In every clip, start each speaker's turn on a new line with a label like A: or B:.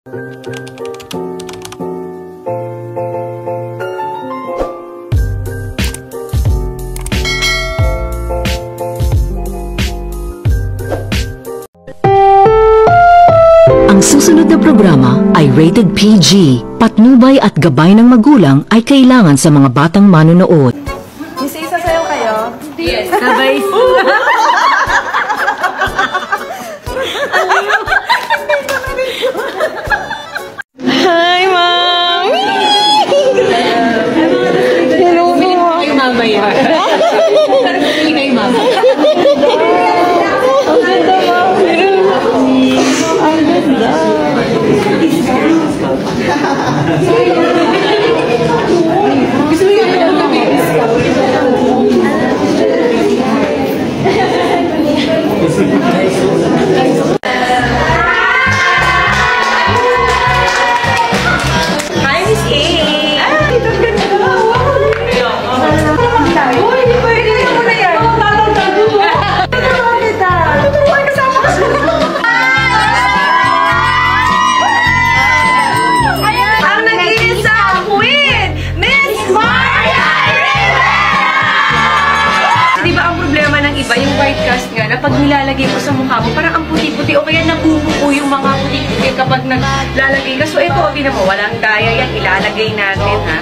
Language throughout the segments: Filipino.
A: Ang susunod na programa ay rated PG. Patnubay at gabay ng magulang ay kailangan sa mga batang manonood.
B: Miss, isasayaw kayo?
C: Yes. Sabay.
B: Hi, Mami!
C: Hello, Mama. Kayo mamaya. Hindi kayo mama.
B: Ang ganda, Mami! Ang ganda! Gusto mo yung
C: Hi, Miss A.
B: ito ganda! Uy, pwede mo na yan! Tuturuan kita! Tuturuan kasama ka sa... Ang nag-iisa queen, Miss Maria Rivera!
C: Di ba ang problema ng iba, yung white cast nga, na pag nilalagay mo sa mukha mo, parang ang puti-puti o kaya nabubuo yung mga puti-puti kapag naglalagay ka. So ito, tinan mo, walang daya yan, ilalagay natin, ha?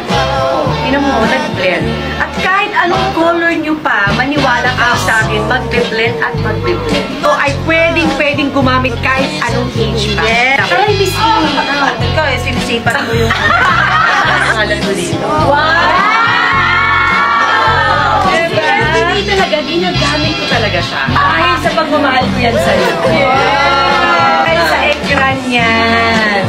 C: Tinan mo, nag-blend. At kahit anong color nyo pa, maniwala ka sa akin, magbe-blend at magbe-blend. So ay pwedeng gumamit kahit anong age pa.
B: Yes.
C: Try, Miss E. Ikaw, sinisipan mo yung pangalan mo dito.
B: Wow!
C: Hindi talaga, ginagamit ko talaga siya. Dahil sa pagmamahal ko yan sa'yo. Dahil sa ekran yan.